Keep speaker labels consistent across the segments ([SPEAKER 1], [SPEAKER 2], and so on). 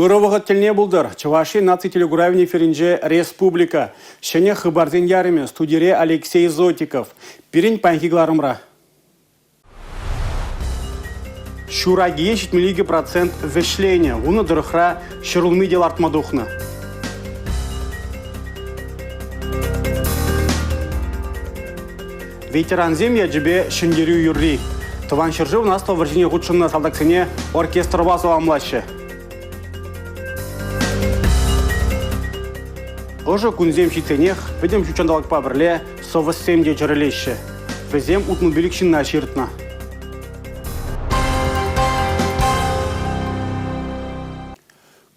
[SPEAKER 1] Пыровығы тіліне бұлдыр. Чуваши наци телегуравне феринже республика. Шене хыбарден яриме студире Алексей Зотиков. Пирин панхигларымра. Шурагие 70% вешления. Уны дырыхра шырылмы дел артмадухна. Ветеран земля джебе шендерю юрри. Тыван шыржы у нас то варжине гудшынна салдаксене оркестр басова младше. Ожа кунзем щитенех, ведем чучандалак пабрле, совассем де джарелеще. Везем утну беликшинна ширтна.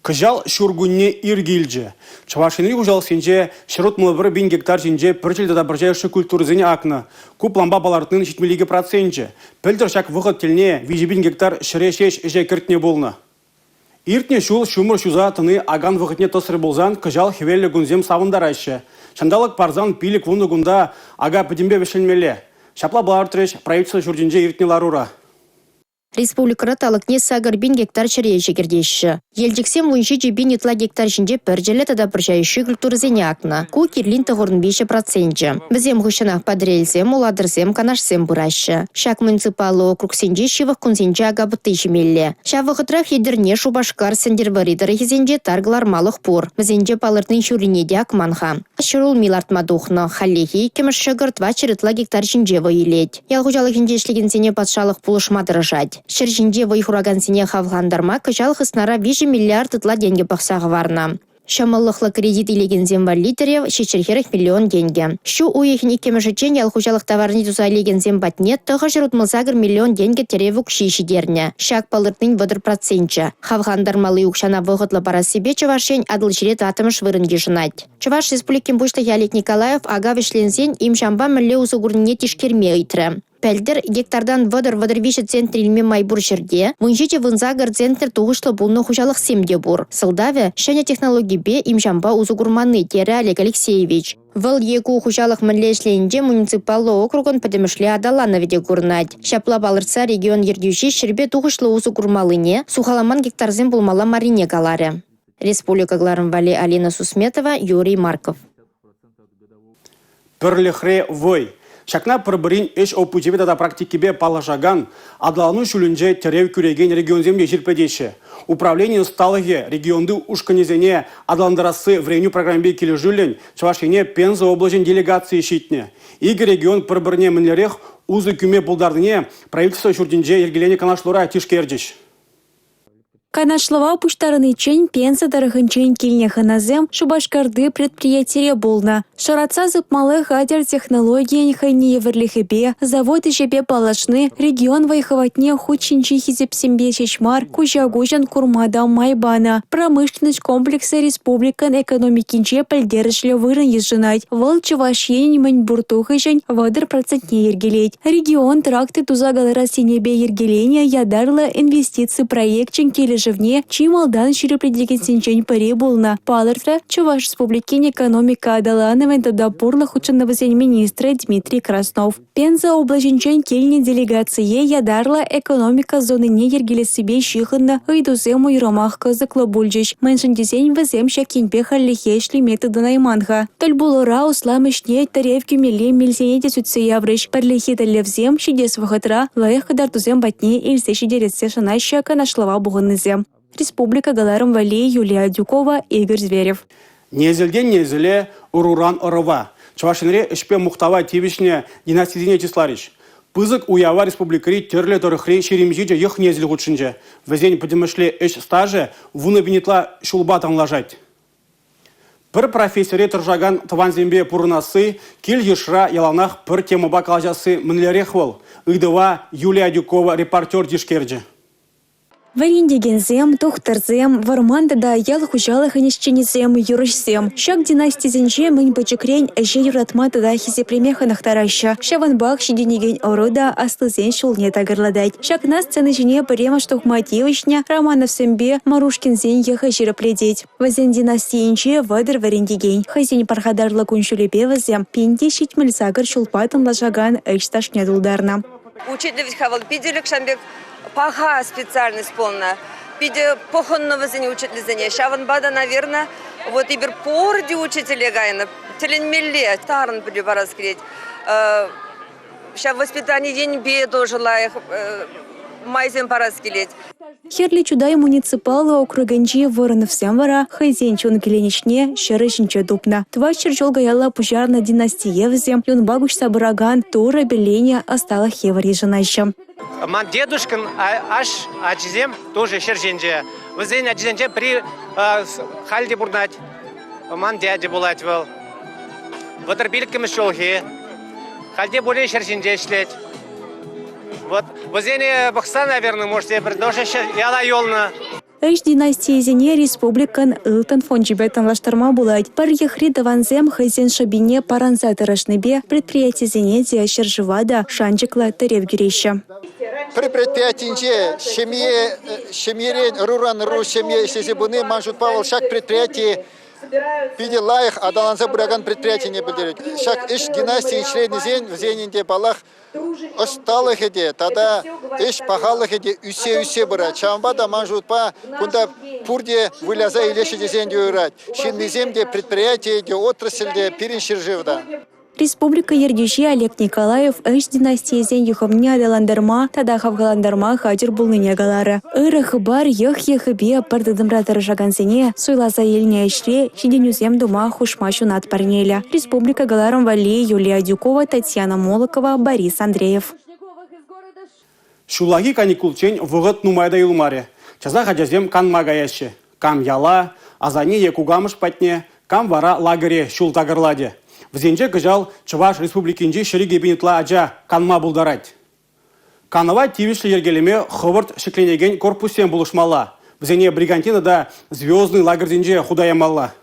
[SPEAKER 1] Кыжал шургунне иргилже. Чавашинри ужал сенже шырут мылвыр 1000 гектар жинже пірчілді да біржайшы культурзіне акны. Куп ламба балартын 70%. Пілдір шак вғыт тіліне 5000 гектар шыре-шеш же кіртне болны. Иртне шул шумыр шуза тыны аган вғытне тосыр болзан кыжал хевелі гунзем савындарайшы. Шандалык парзан пилік вуны гунда ага пөдембе вешелмеле. Шапла балартрыш правительство журдинже иртне ларура.
[SPEAKER 2] Республика раталыкне сагар 1000 гектар чыре жегердеші. Елдексем лунши жебин итла гектар жинже піржелі тада біржайшы культурзене акна. Ку кирлин тұғырын 5%. Бізем ғышынақ падрелзем, уладырзем, канашсем бұрашы. Шак муниципалы округ сенже шивық күнсенже агабыты жемелі. Шавығытрах едірне шубашкар сендер варидары хезенже таргылар малық пұр. Бізенже палыртын шүрінеде акманға. Шырул милартмадухны, халлехи кеміш шығырт вачырытла гектар жинже вайылет. Ялғужалық хенжешлеген сене патшалық пулышмадырыжать. Шыржинде вайхураган сене хавғандарма кыжалық ыснара 5 миллиард ытла деньги бақсағы варна. Шамаллықлы кредит илеген земвалитерев шечерхерых миллион деньги. Шу уехин икемешечен ялхужалық товарни туза илеген зембатнет тығы жырутмылсагыр миллион деньги теревук шишидерне. Шак палыртын 1%. Хавғандармалы юкшана вғытлы пара себе чавашен адыл жирет атымыш вырынге жынать. Чаваш республикин бушта Ялик Николаев ага вешленсен им шамба мілі узугурне тишкерме ыйтры. Пәлдір гектардан вадыр виші центр илме майбур жерде, вынжете вынзагыр центр туғышлы бұлны хужалық семде бұр. Сылдаве, шәне технологии бе имжамба узугурманы тері Олег Алексеевич. Выл еку хужалық мінлешлейінже муниципалы округын пәдемішле адалановеде көрнать. Шапла балырца регион ергеуші шербе туғышлы узугурмалыне, сухаламан гектарзен бұлмала марине каларе. Республика Гларымвали Алина Сусметова, Юрий Марков.
[SPEAKER 1] Пірліхре вой. Шакна пырбырин эш опучебе тада практикебе палашаган, адалану шүлінже терев күреген регион земле жирпедеші. Управление сталыге регионды ушканезене адаландарасы вреню программбе келі жүлін, Чавашине Пенза облажен делегации шитне. Игі регион пырбырне мінлерех узы күме бұлдардыне правительство шурдинже ергелене канашлора тишкердеш.
[SPEAKER 3] Канашлава пуштарыны чень Пенза дарыхынчен килне ханазем шубашкарды предприятие болна. Шараца зыпмалы гадер технология хайни еверлихебе, заводы жебе палашны, регион вайховатне хучинчи хизепсембе чечмар, кужагужан курмада майбана. Промышленность комплекса республикан экономикинче пальдерышле вырын езжинать. Вол Чавашьен маньбуртухыжен вадыр процентне ергелеть. Регион тракты тузагалара синебе ергеления ядарлы инвестиции проектчен кележевне, чималдан ширепредеген сенчень паре болна. Палыртра Чуваш республикин экономика адалановен тада пурлых ученого министра Дмитрий Краснов. Пенза облаженчен кельне делегация ядарла экономика зоны не ергелесебе шихынна ыйдузему юромах кызыклы бульжич. Мэншин дизень вазем шакинпе халлихешли методы найманха. Тальбулора усламышне таревки миле мильсенете сүтсе яврыш. Парлихи талевзем шидес вахатра лаях кадартузем батне ильсе шидерetse шанаща канашлава бугынызем. Республика Галарымвали, Юлия Дюкова, Игорь Зверев.
[SPEAKER 1] Незелден незеле уруран орова. Чавашинре ішпе мухтава тивишне династизине числариш. Пызык уява республикари терле торыхри шеремжиже ех незел гудшинже. Везень подемышле эш стаже вуны бенетла шулбатан лажать. Пір профессоре тұржаган тыванзембе пурнасы, кел ешра яланах пір темыба калажасы мінлерехвал. Ыдыва Юлия Дюкова, репортер дишкерджи.
[SPEAKER 3] Варендегензем, тухтарзем, варманда да ял хужалых инищенезем, юрышзем. Шак династизенже мынь бачекрень эже юратмата да хизепремеха нахтараща. Шаванбак шиденеген орода аслызен шулне тагырладать. Шак на сцены жене парема штухмативышня, Романов сембе, Марушкинзен еха жиропледеть. Вазен династиенче вадыр варендеген. Хазень пархадарлы куншулепе вазем, пинде шитмель загар шулпатым лажаган эчташня дулдарна.
[SPEAKER 4] Учитель Хавалпиделек Шамбек. Паха специальность полная. Пиде похонного зане учителя. Шаванбада, наверное, вот и берпорди учителя гайна. Теленмелле, тарн прибарас креть. Сейчас воспитание день беду желаю майзем пораскелеть.
[SPEAKER 3] Херли чудай муниципалы округенчи Воронов вара хозяйчон келеничне шерышинче дупна. Тва черчол гаяла пожарна династиевзе, юн багуш сабыраган тура беления остала хевари женаща.
[SPEAKER 5] Ман дедушкин аш ачизем тоже шерженже. Вызен ачизенже при хальде бурнать. Ман дядя булать был. Вот арбильками шолги. Хальде более шерженже шлеть. Вот возене бахса, наверное, можете предложить яла ёлна.
[SPEAKER 3] Эш династиезене республикан ылтан фонжибетан лаштарма булать. Пар яхри даванзем хозяин шабине паранза тарашнебе предприятиезене диашер живада шанчикла таревгюреща.
[SPEAKER 6] При предприятии семье руран ру семье сезебуны манжут Павел шаг предприятие пиде лайх адаланза бураган предприятие не будет. Шаг иш династии член зен в зенинде балах осталых иде, тогда иш пахалых иде усе бра. Чамбада манжут па кунда пурде выляза или шедезен дюрать. Шинниземде предприятие де отрасль де перенширживда.
[SPEAKER 3] Республика Ердюши Олег Николаев эш династиезен юхамня адаландарма, тада хавгаландарма хадир булныне галары. Ырых бар ехбе пардадымра тарышагансене суйласа елне эшре шиденюзем дума хушма шунат парнеля. Республика галарам вали Юлия Дюкова, Татьяна Молокова, Борис Андреев.
[SPEAKER 1] Шулаги каникулчень вғыт нумайда юлмаре. Чаза хаджазем кан магаящи. Кам яла, азани екугамыш патне, кам вара лагере шул тагырладе. Взенже гыжал Чуваш республикинже шериге бенетла аджа канма булдарать. Канова тивишлі ергелеме хывырт шекленеген корпусен булышмала. Взене бригантина да звездный лагерденже худаямалла.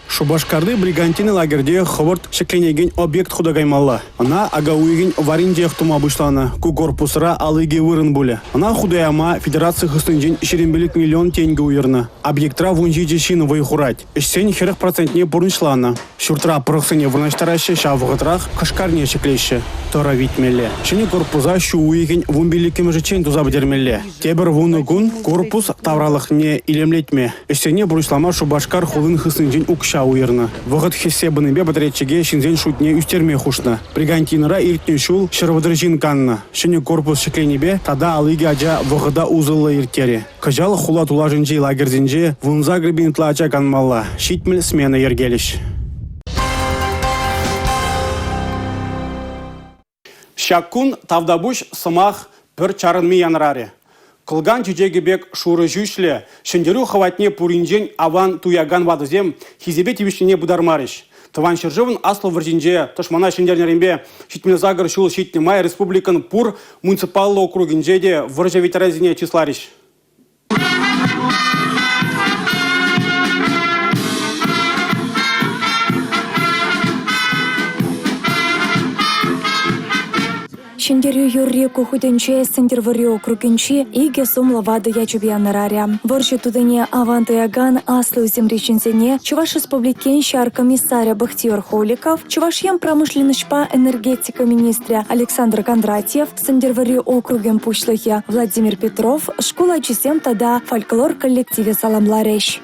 [SPEAKER 1] Шубашкарды бригантины лагерде хывырт шекленеген объект худагаймалла. Она агауиген варинже хтума бұшланы. Ку корпусыра алыге вырын буле. Она худаяма федерация хыстынжен 20 миллион тенге уйырны. Объектра вунжи жешин вайхурать. Ишсен 40% бұрыншланы. Шуртра пырықсыне вырнаштарашы шавғытрах қашқарне шеклеші. Тора витмелле. Шыне корпуза шу уйген вумбелікем жечен тузабдермелле. Тебір вуны күн корпус тавралық не илемлетме. Ишсене бұрыншлама Шубашкар хулын хыстынжен укша уйырны. Вғыт хесебыны бе бадречеге шинзен шутне үстерме хушны. Бригантинера иртне шул шырвыдржин канны. Шыне корпус шекленебе тада алыге аджа вғыда узылы иртері. Кажал хула тулажынжи лагерзінже вунза гребинтла ача канмалла. Шитмел смена ергеліш. Шаккун тавдабуш сымах пір чарынми янраре. Кылган чүчегебек шуры жүшле, шындеру хаватне пуринжен аван туяган вадызем хизебе тивишіне будармарыш. Тыван шыржывын аслы варжинже тышмана шындернерімбе шитмен загыр шул шитне май республикан пур муниципаллы округинже де варжа ветеразине числарыш.
[SPEAKER 3] Шендерю юрри кухуденче сендервари округенче иге сумла вады ячубьянараря. Воржи тудыне авантыяган аслы земречензене Чуваш республикен шар комиссаря Бахтиер Холиков, Чувашьем промышленнышпа энергетика министра Александр Кондратьев, сендервари округен пушлыхе Владимир Петров, школа чисем тада фольклор коллективе саламлареш.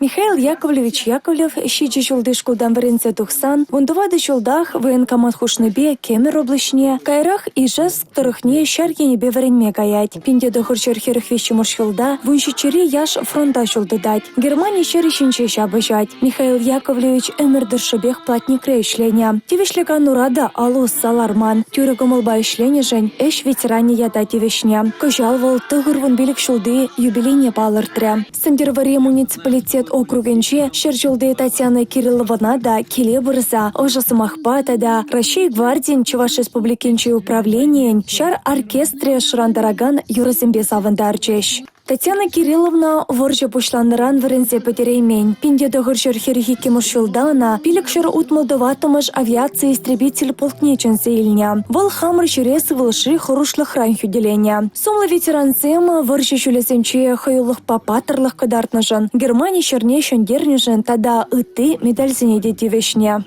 [SPEAKER 3] Михаил Яковлевич Яковлев щичи шулды шкулдан варенце тухсан, вундувады шулдах военкомат хушныбе кемер облачне, кайрах и жас тарыхне шаргенебе варенме гаять. Пинде дохор шерхерых вещимуш шулда, вуншичери яш фронта шулды дать. Германия шерещинче шабыжать. Михаил Яковлевич эмердершебех платник рейшленя. Тивишлеган урада алус саларман. Тюрегомылба ишлене жень, эш ветеране яда тивишня. Кожалвал тыгырвун билик шулды юбилейне балыртря. Сендервари муниципалитет округенче шерчулды Татьяна Кирилловна да келе бұрза, ожасы махпата да Россия гвардиен Чуваш республикенче управлениен шар оркестре шырандараган юрызембе савындарчеш. Татьяна Кирилловна воржа пушланыран вырензе петереймен. Пинде догыршыр херихики мушылдана, пилікшыр утмылдыватымыш авиация истребитель полкнеченсе илня. Вал хамыр шүресі вылшы хорушлых ран хюделения. Сомлы ветеранцем воржа шүлесенче хаюлых папатырлых кадартнышын. Германия шерне шөндернішін тада ыты медальзіне детивешне.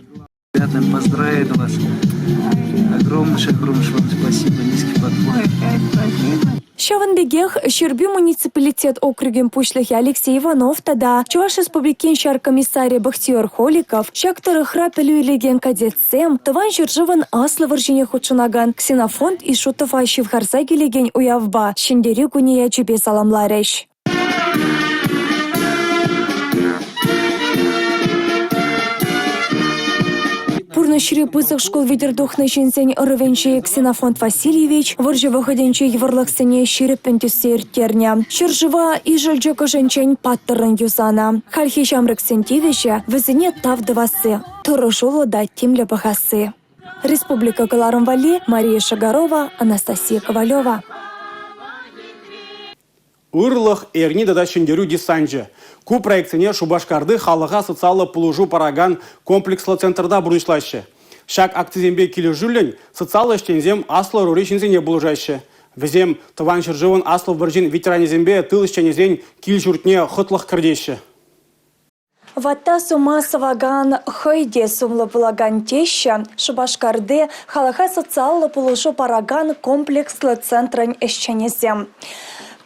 [SPEAKER 7] Ребята, поздравляю вас. Огромное вам спасибо, низкий поклон.
[SPEAKER 3] Шаванбегех Щерби муниципалитет округем пушлых Алексей Иванов тада Чуваш республикин комиссария Бахтиер Холиков, шактыры храпелю леген кадетсем, таван жыржыван аслы варжине худшунаган, ксенофонд и шутов ащив харсаги леген уявба, шендери гуния чебе саламлареш. Пурнышри пызык школ видердухны шинсен ырывенче Ксенофонд Васильевич, варжы выходенче еварлыксене ширеппен түссер терня. Шыржыва и жылжыка женчен паттырын юзана. Хальхи шамрыксен тивеше візіне тавдывасы. Тұрышулы да темлі бағасы. Республика Галарым-Вали, Мария Шагарова, Анастасия Ковалева.
[SPEAKER 1] Урлых эрни дада шендеру десанжы. Ку проекцине Шубашкарды халыға социалы пулужу параган комплекслы центрда бұрышлашы. Шак актизембе келі жүлін социалы іштензем аслы рури шинзене бұлжашы. Візем тыван шыржывын аслы выржин ветеранезембе тыл іштенезен кел жүртне хытлық кірдеші.
[SPEAKER 3] Ватта сума саваган хойде сумлы булаган теща Шубашкарды халыға социалы пулужу параган комплекслы центрын іштенезем.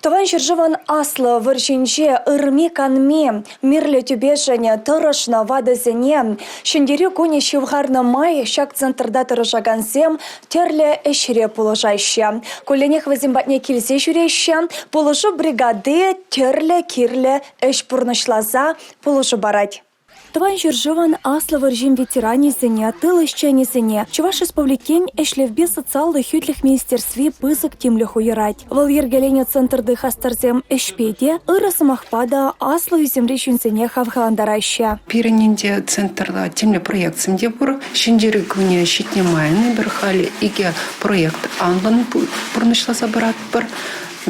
[SPEAKER 3] Тован жыржыван аслы выршинче ырми канме, мирлі түбешіне тұрышна вадызіне, шындері көне шевғарны май шак центрда тұрышагансем терлі әшіре пулыжайшы. Көленех візімбатне келсе жүрейші, пулыжы бригады терлі кирлі әш пұрнышлаза пулыжы барад. Тыван жыржыван аслы выржин ветеранезіне, тыл ішченезіне, Чуваш республикен әшлевбе социалды хүтліх министерстве пызык темлі хуйырать. Вал ергелене центрды хастарзем әшпеде, ырысы махпада аслы үземре шүнсене хавхаландарайшы.
[SPEAKER 8] Пиренінде центрда темлі проектсінде бұр, шендері күне шетне майыны бір халі иге проект анлын бұрнышласа барат бір,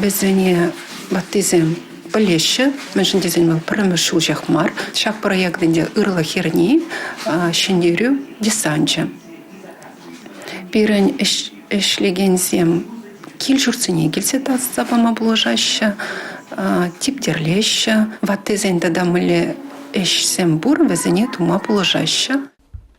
[SPEAKER 8] бәзіне баттезем Полеща, меньше дизайн промышел жахмар, шаг проект где ырла херни, шендерю десанча. Пирень эшлегензем кильшурцене кильсета сапама положаща, тип терлеща, ватезен тогда мыли эшсем бур везене тума положаща.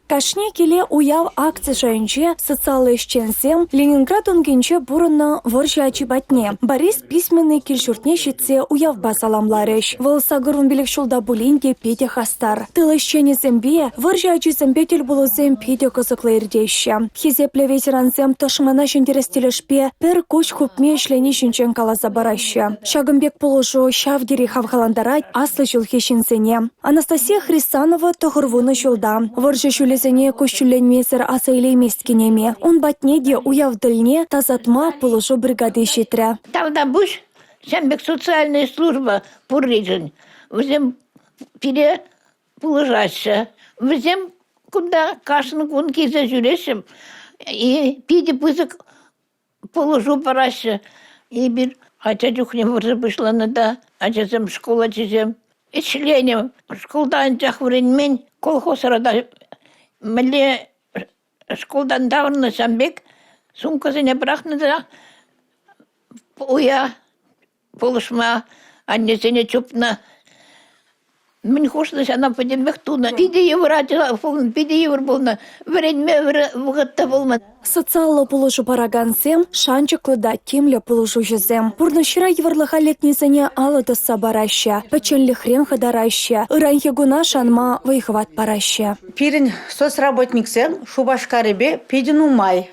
[SPEAKER 3] Кашне келе уяв акция жайынче социалы ішченсем Ленинград онгенче бұрынны варжа ачибатне. Борис письменный кельшуртне шитсе уявба саламларыш. Выл сагырун билік шулда булинде педе хастар. Тыл ішченезембе варжа ачизембе тел булузем педе кызыклы ирдеші. Хизепле ветеранзем тошмана шендерестелешпе пер коч хупме шлени шинчен каласа барашы. Шагымбек пулужу шавдери хавхаландарать аслы жылхи шинсене. Анастасия Хрисанова тоғырвуны жылда. Варжа шулезене көшчүленмесір асайлейместкенеме. Он батнеде уявдылне тазатма пулужу бригады шетря.
[SPEAKER 9] Тавда буш, шамбек социальная служба пуррижен. Взем пире пулыжашы. Взем куда кашын кунки зажюрешим. И пиде пызык пулыжу парашы. И бир ача жүхне вырзы пышланы да. Ачасым школа чизем. Ичленем школдан жақ вренмен колхоз рада. Мэле школдан давырны шамбек сумкасыне брахны да. Уя полышма аннесене чупна. Мен хошлыш ана подембек туна. Пиде евр ачыла, пиде евр болна. Вренме вғытта болма.
[SPEAKER 3] Социалы пулыжу парагансем, шанчыклыда темле пулыжу жезем. Пурнышыра еврлыха летнезене алыдыса бараща. Паченлі хрен хадараща. Ыранхе гуна шанма вайхват параща.
[SPEAKER 10] Пирин соцработниксем Шубашкарыбе пидинумай.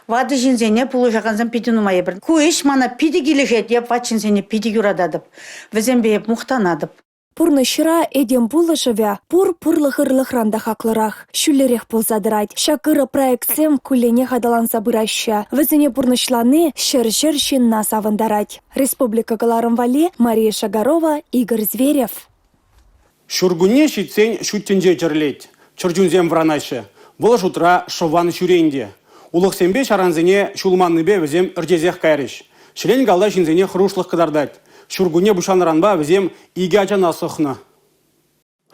[SPEAKER 10] Вады жинзене пулыжаганзем пидинумай бір. Куиш мана пиди келешет, еп ватчинзене пиди юрададып. Візембе еп мухтанадып.
[SPEAKER 3] Пурнышыра эдем пулышывя пурлых-ырлых ранда хаклырах. Шүллерех пулзадырать. Шакыры проектсем кулене хадаланса быраща. Візіне пурнышланы шыр-шыр шинна савындарать. Республика Галарым-Вали, Мария Шагарова, Игорь Зверев.
[SPEAKER 1] Шургуне шитсен шуттенже жерлет. Чыржунзем вранашы. Бұл жутра шован шүренде. Улықсембе шаранзене шулманныбе візем үрдезех кайрыш. Шілен галда жинзене хрушлық кыдардать. Шургуне бушанранба візем иге ачана сохна.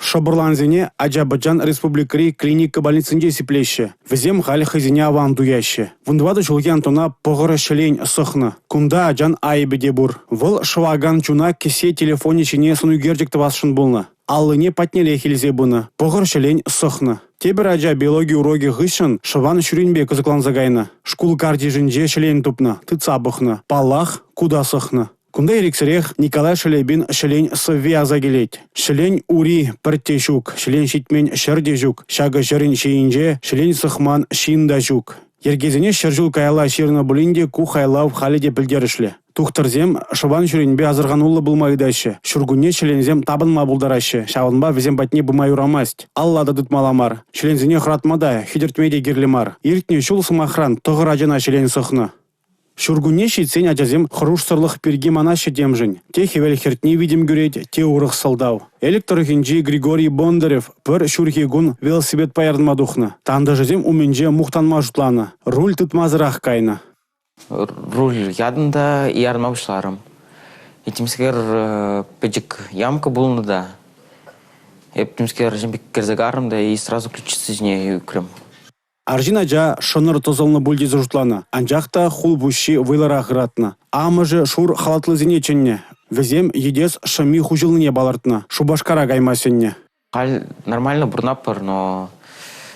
[SPEAKER 1] Шабырланзене Аджабаджан республикари клиника больницынде сиплеще. Візем халі хызине аван дуяще. Вундвады жылген тона пығыры шелень сохна. Кунда аджан айбеде бур. Выл шываган чуна кесе телефоне чине сунугердік тавасшын болна. Аллыне патнеле хилзе бұны. Пығыр шелень сохна. Тебір аджа биология уроги ғышын шыван шүрінбе кызыклан загайна. Шкул кардижінже шелень тупна, тыца бұхна. Паллах куда сохна. Кунда ерексірех Николай Шелебин шелень сыве азагелет. Шелень ури піртте жүк, шелень шитмен шырде жүк, шағы жырын шейінже шелень сықман шиында жүк. Ергезіне шыржыл кайла ширна бұлінде ку хайлав халеде білдерішлі. Тухтырзем шыван шүрінбе азырғанулы бұлмайдашы. Шүргүнне шелензем табынма бұлдарашы. Шавынба візем батне бұмай урамаст. Аллада дұтмаламар. Шелензіне хратмада, хидіртмеде герлемар. Иртне шул сымахран, тұғыр ажана шелен сықны. Шургуне шитсен ажазем хрушсырлық перге манашы демжін. Те хевел хертни видим гюреть, те урық салдау. Электрохинджи Григорий Бондарев пір шурхигун велосипед паярдмадухна. Танда жазем уменже мухтанма жутлана. Руль тытмазырақ кайна.
[SPEAKER 11] Руль ядында ярма бұшларым. Етімскер педжик ямка болны да. Етімскер жембек керзагарым да и сразу ключицы зіне юкрым.
[SPEAKER 1] Аржина жа шыныр тозылны бульдезі жутлана. Анжақта хул буши вайлара ғыратна. Амыжы шур халатлы зенеченне. Візем едес шами хужылыне балартна. Шубашкара гаймасенне.
[SPEAKER 11] Хал нормально бурнаппар, но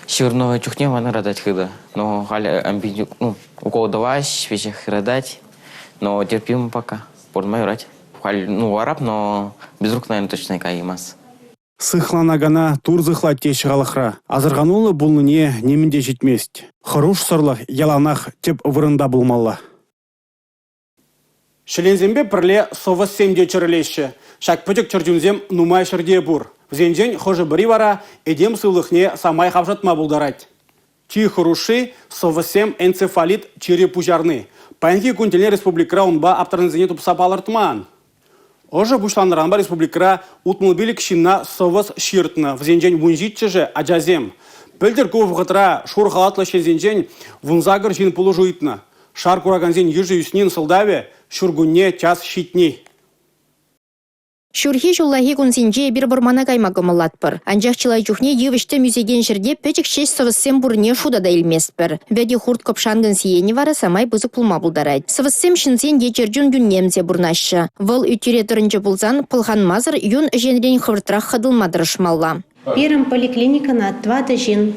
[SPEAKER 11] шырного чухне вана радать хыда. Но хал амбидю, укол даваш, вещах радать, но терпимо пока. Бурмай рать. Хал, араб, но без рук, наверное, точно каймас.
[SPEAKER 1] Сыхланагана турзыхла теш ғалықра. Азырғанулы бұлныне немінде жетмест. Хыруш сырлық яланақ теп вырында бұлмалла. Шелензембе пірле совы семде чырылеші. Шак пөтік чырджунзем нумай шырде бұр. Взенжен хожы бірі вара, едем сылықне самай хавжатма бұлдарать. Чи хыруши совы сем энцефалит чире пужарны. Паянки күнтелне республикра онба аптарынзене тупса балартман. Ожы бушланранба республикра утмылбилік шинна совыс ширтны. Взенжен вунжитчыжы аджазем. Пөлдер көв ғытра шур халатлы шезенжен вунзагыр жин пулы жуйтны. Шар кураганзен ежі үснен сылдаве шургунне час шитни.
[SPEAKER 2] Шурхи жоллахи кунсинже бір бұрмана каймагымылатпыр. Анжақ чылай жүхне евішті мүзеген жерде пөчік шеш сывыссем бұрне шуда да илмеспір. Вәде хурт көпшангын сиені вары самай бұзық пұлма бұлдарайд. Сывыссем шинсен ечерджун дүннемзе бұрнашы. Выл үтіре тұрынжы бұлзан пылған мазыр юн женрен хывыртырақ қыдылмадырышмалла.
[SPEAKER 12] Первым поликлиникана 2 жин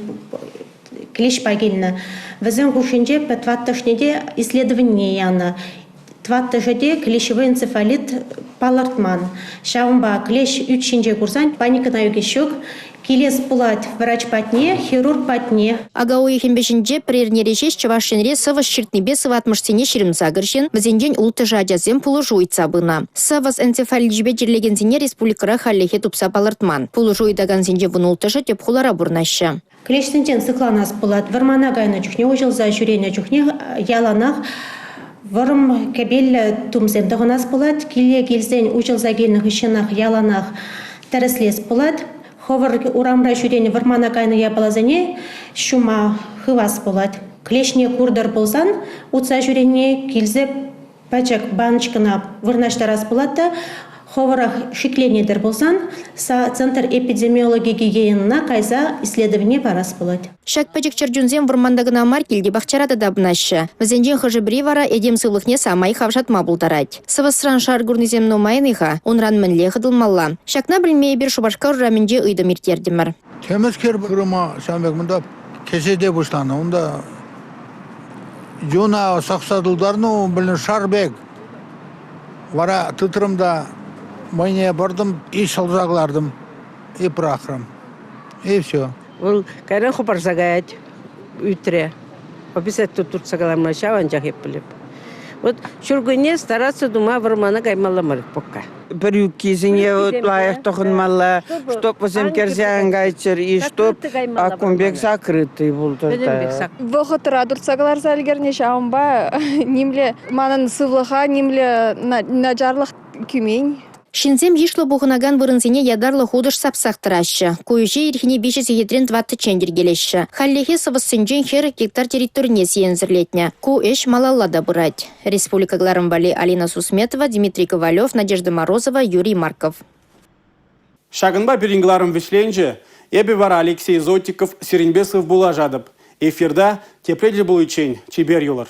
[SPEAKER 12] клеш пагельна. Візен кушинже по 20-шнеде исследование яна. 20-шеде клещевой энцефалит палартман. Шавымба клещ 3-шінже курсан паника юге шок. Келес пулать врач патне, хирург патне.
[SPEAKER 2] Агауи хембешінже прернережеш чавашенре сывыс ширтнебе сыватмышсене ширімзагыршен, візенжен улты жадязен пулы жуйца бына. Сывыс энцефалит жібе жерлегензене республикара халлехе тупса палартман. Пулы жуйдаганзенже вұн ултыжы деп хулара бұрнашы.
[SPEAKER 12] Клещсенжен сыкланас пулат, вармана гайна чухне, ожылза жүрейна чухне, яланах, варым кабел тумсен дағынас пулат, келе келсен ожылза гельнах ишенах, яланах тәріслес пулат, ховар урамра жүрейні вармана гайна ябалазане, шума хывас пулат. Клешне курдар болсан, утса жүрейне келзе пачак баночкана вырнаштарас пулатта, ховарах шикленедер болсан, Центр эпидемиологии гигиенына кайза исследование барас пулат.
[SPEAKER 2] Шак пачак чарджунзем вармандагына маркелде бақчарада дабнашы. Візенжен хыжы бірі вара едем сылықне самай хавжатма бұлдарать. Сывысран шаргурнызем номайныға, онран мінле қыдылмалла. Шакна білмей бір шубашкар раменде ұйды мертердімір.
[SPEAKER 13] Темескер бұрыма сәмбек мұнда кеседе бұшланы. Онда жона сақсадылдарны білін шарбек. Вара тұтырымда майне бардым, и шалзаглардым, и прахрам. И все.
[SPEAKER 14] Ол кайран хопар загает утре. Описать тут сагалам начала жахеп билеп. Вот шургуне стараться дума вармана гаймаламар пока.
[SPEAKER 15] Бір кезіне лайық тоқынмалла, чтоб өзім керзян гайчыр, и чтоб акумбек закрытый болды.
[SPEAKER 16] Вғытыра дұртсағылар зәлгерне шауынба, немле манын сывлыға, немле наджарлық күмейн.
[SPEAKER 2] Шинзем ишло бухынаган вырынзине ядарлы худыш сапсақтырашы. Куюжи ирхине биші зегетрен 20 чендер келеші. Халлехе сывыссынжен хер гектар территорияне сиензірлетне. Ку эш малаллада бұрать. Республика Гларамбали Алина Сусметова, Дмитрий Ковалев, Надежда Морозова, Юрий Марков.
[SPEAKER 1] Шагынба перингларым вишленже, эбивара Алексей Зотиков, Серенбесов була жадып. Эфирда тепледе был учень, чебер юлар.